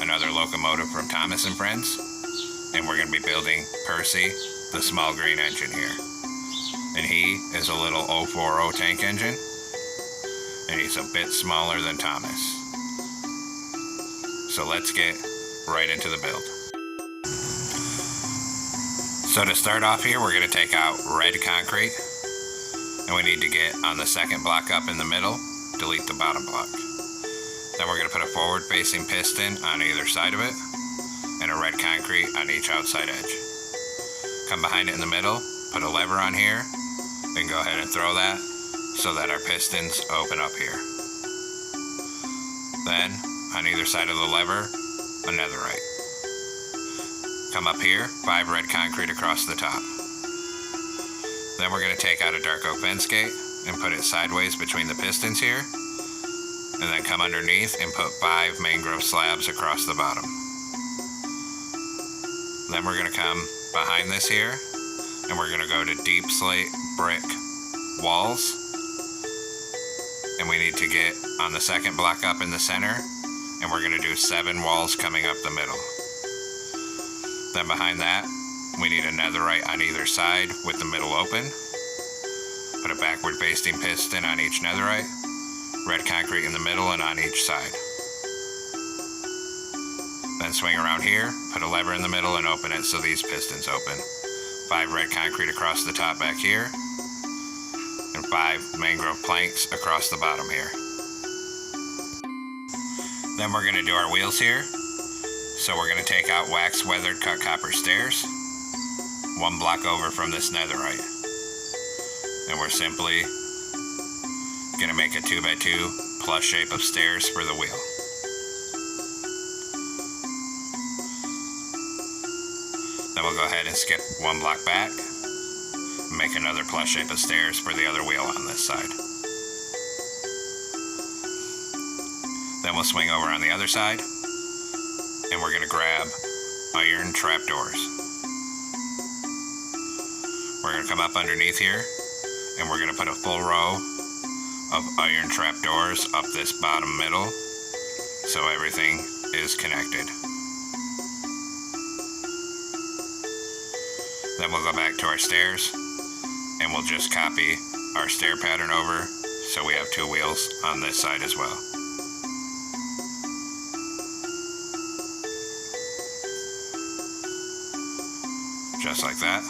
another locomotive from Thomas and Friends, and we're going to be building Percy, the small green engine here. And he is a little 040 tank engine, and he's a bit smaller than Thomas. So let's get right into the build. So to start off here, we're going to take out red concrete, and we need to get on the second block up in the middle, delete the bottom block. Then we're going to put a forward facing piston on either side of it, and a red concrete on each outside edge. Come behind it in the middle, put a lever on here, then go ahead and throw that so that our pistons open up here. Then, on either side of the lever, a netherite. Come up here, 5 red concrete across the top. Then we're going to take out a dark oak fence gate and put it sideways between the pistons here, and then come underneath and put 5 mangrove slabs across the bottom. Then we're going to come behind this here, and we're going to go to deep slate brick walls, and we need to get on the second block up in the center, and we're going to do 7 walls coming up the middle. Then behind that, we need a netherite on either side with the middle open. Put a backward facing piston on each netherite, red concrete in the middle and on each side. Then swing around here, put a lever in the middle and open it so these pistons open. 5 red concrete across the top back here, and 5 mangrove planks across the bottom here. Then we're going to do our wheels here. So we're going to take out wax weathered cut copper stairs, 1 block over from this netherite. And we're simply going to make a 2x2 plus shape of stairs for the wheel. Then we'll go ahead and skip 1 block back and make another plus shape of stairs for the other wheel on this side. Then we'll swing over on the other side, and we're going to grab iron trapdoors. We're going to come up underneath here, and we're going to put a full row of iron trapdoors up this bottom middle so everything is connected. Then we'll go back to our stairs, and we'll just copy our stair pattern over so we have 2 wheels on this side as well. Just like that.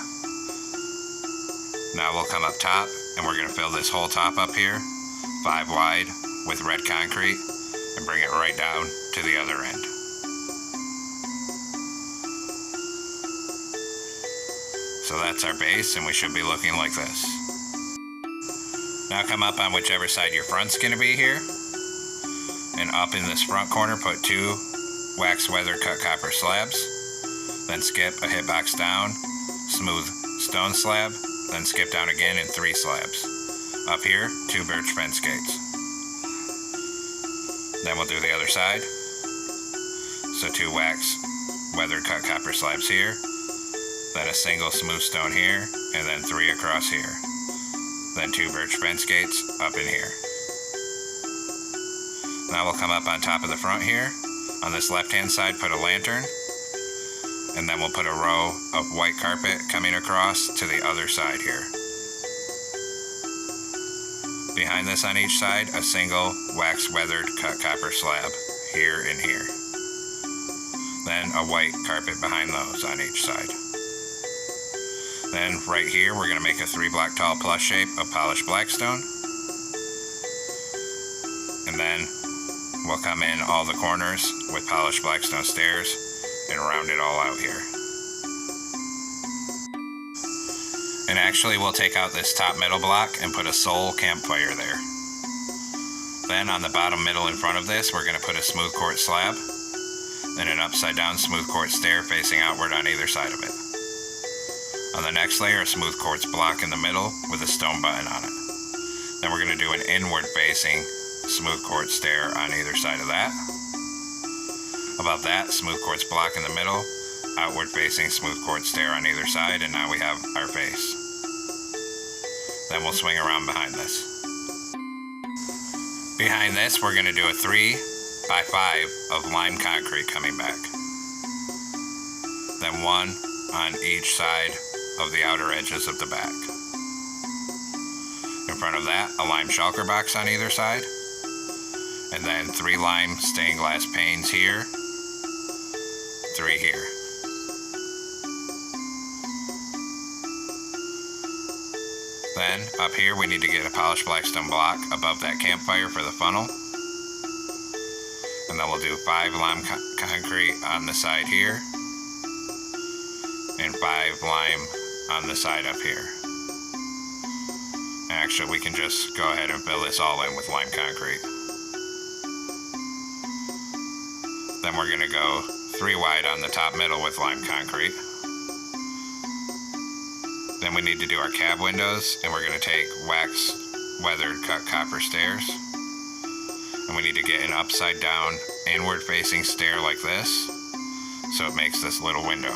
Now we'll come up top, and we're going to fill this whole top up here 5 wide with red concrete and bring it right down to the other end. So that's our base, and we should be looking like this. Now come up on whichever side your front's going to be here, and up in this front corner put 2 wax weathered cut copper slabs. Then skip a hitbox down, smooth stone slab, then skip down again in 3 slabs. Up here, 2 birch fence gates. Then we'll do the other side. So 2 wax weathered cut copper slabs here, then a single smooth stone here, and then 3 across here. Then 2 birch fence gates up in here. Now we'll come up on top of the front here. On this left hand side, put a lantern, and then we'll put a row of white carpet coming across to the other side here. Behind this on each side, a single wax weathered cut copper slab here and here. Then a white carpet behind those on each side. Then right here, we're going to make a 3 block tall plus shape of polished blackstone. And then we'll come in all the corners with polished blackstone stairs and round it all out here. And actually we'll take out this top middle block and put a soul campfire there. Then on the bottom middle in front of this, we're going to put a smooth quartz slab, then an upside down smooth quartz stair facing outward on either side of it. On the next layer, a smooth quartz block in the middle with a stone button on it. Then we're going to do an inward facing smooth quartz stair on either side of that. Above that, smooth quartz block in the middle, outward facing smooth quartz stair on either side, and now we have our face. Then we'll swing around behind this. Behind this, we're going to do a 3 by 5 of lime concrete coming back. Then 1 on each side of the outer edges of the back. In front of that, a lime shulker box on either side. And then 3 lime stained glass panes here, 3 here. Then up here we need to get a polished blackstone block above that campfire for the funnel. And then we'll do 5 lime concrete on the side here and 5 lime on the side up here. Actually, we can just go ahead and fill this all in with lime concrete. Then we're going to go 3 wide on the top middle with lime concrete. Then we need to do our cab windows, and we're going to take wax weathered cut copper stairs. And we need to get an upside down inward facing stair like this, so it makes this little window.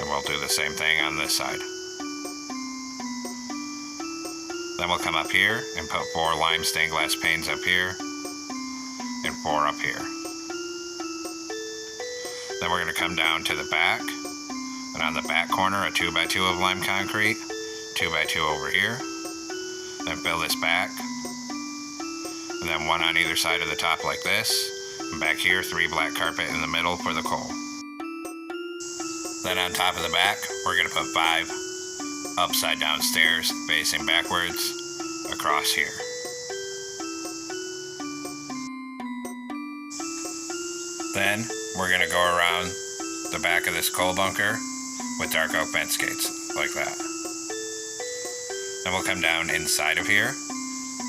And we'll do the same thing on this side. Then we'll come up here and put 4 lime stained glass panes up here and 4 up here. Then we're going to come down to the back, and on the back corner a 2x2 of lime concrete, 2x2 over here. Then fill this back, and then 1 on either side of the top like this, and back here 3 black carpet in the middle for the coal. Then on top of the back we're going to put 5 upside down stairs facing backwards across here. Then we're going to go around the back of this coal bunker with dark oak fence gates like that. Then we'll come down inside of here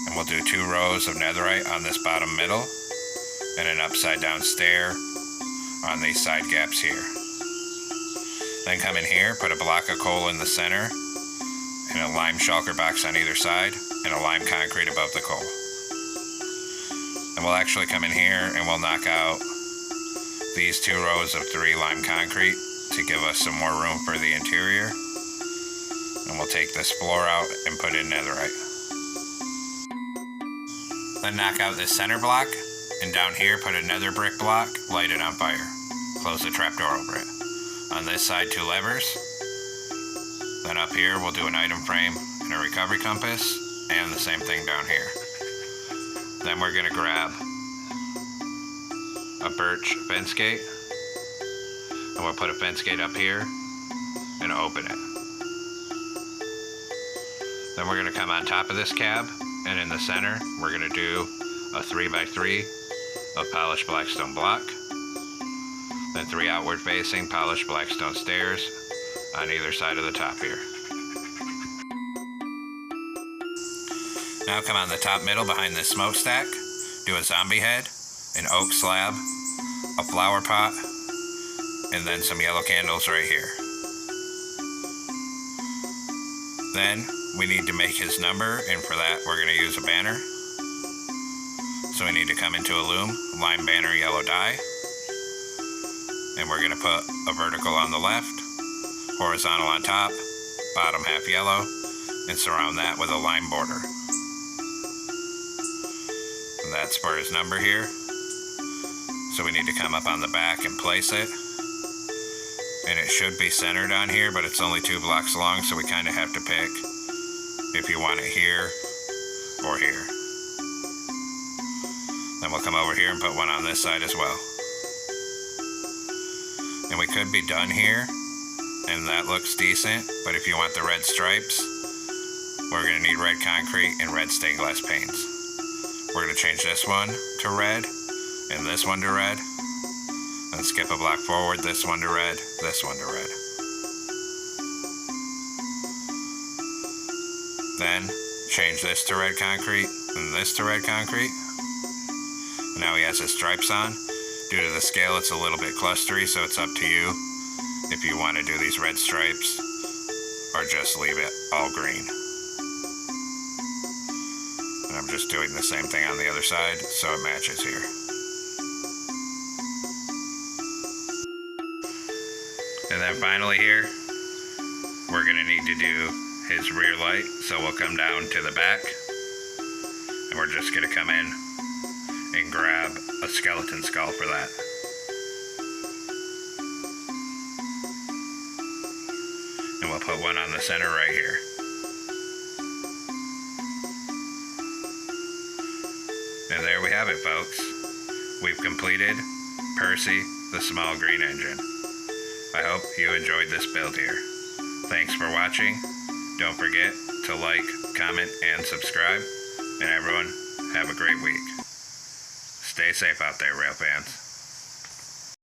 and we'll do 2 rows of netherite on this bottom middle and an upside down stair on these side gaps here. Then come in here, put a block of coal in the center and a lime shulker box on either side and a lime concrete above the coal. And we'll actually come in here and we'll knock out these 2 rows of 3 lime concrete to give us some more room for the interior. And we'll take this floor out and put in netherite. Then knock out this center block, and down here put a nether brick block, light it on fire. Close the trapdoor over it. On this side 2 levers. Then up here we'll do an item frame and a recovery compass, and the same thing down here. Then we're going to grab a birch fence gate, and we'll put a fence gate up here and open it. Then we're going to come on top of this cab, and in the center we're going to do a 3x3 of polished blackstone block, then 3 outward facing polished blackstone stairs on either side of the top here. Now come on the top middle behind this smokestack, do a zombie head, an oak slab, a flower pot, and then some yellow candles right here. Then we need to make his number, and for that we're going to use a banner. So we need to come into a loom, lime banner yellow dye, and we're going to put a vertical on the left, horizontal on top, bottom half yellow, and surround that with a lime border. And that's for his number here. So we need to come up on the back and place it. And it should be centered on here, but it's only 2 blocks long, so we kind of have to pick if you want it here or here. Then we'll come over here and put one on this side as well. And we could be done here, and that looks decent, but if you want the red stripes, we're going to need red concrete and red stained glass panes. We're going to change this one to red, and this one to red, and skip a block forward, this one to red, this one to red. Then change this to red concrete, and this to red concrete. And now he has his stripes on. Due to the scale, it's a little bit clustery, so it's up to you if you want to do these red stripes or just leave it all green. And I'm just doing the same thing on the other side so it matches here. And then finally here, we're going to need to do his rear light, so we'll come down to the back, and we're just going to come in and grab a skeleton skull for that. And we'll put one on the center right here. And there we have it, folks. We've completed Percy, the small green engine. I hope you enjoyed this build here. Thanks for watching. Don't forget to like, comment, and subscribe. And everyone, have a great week. Stay safe out there, rail fans.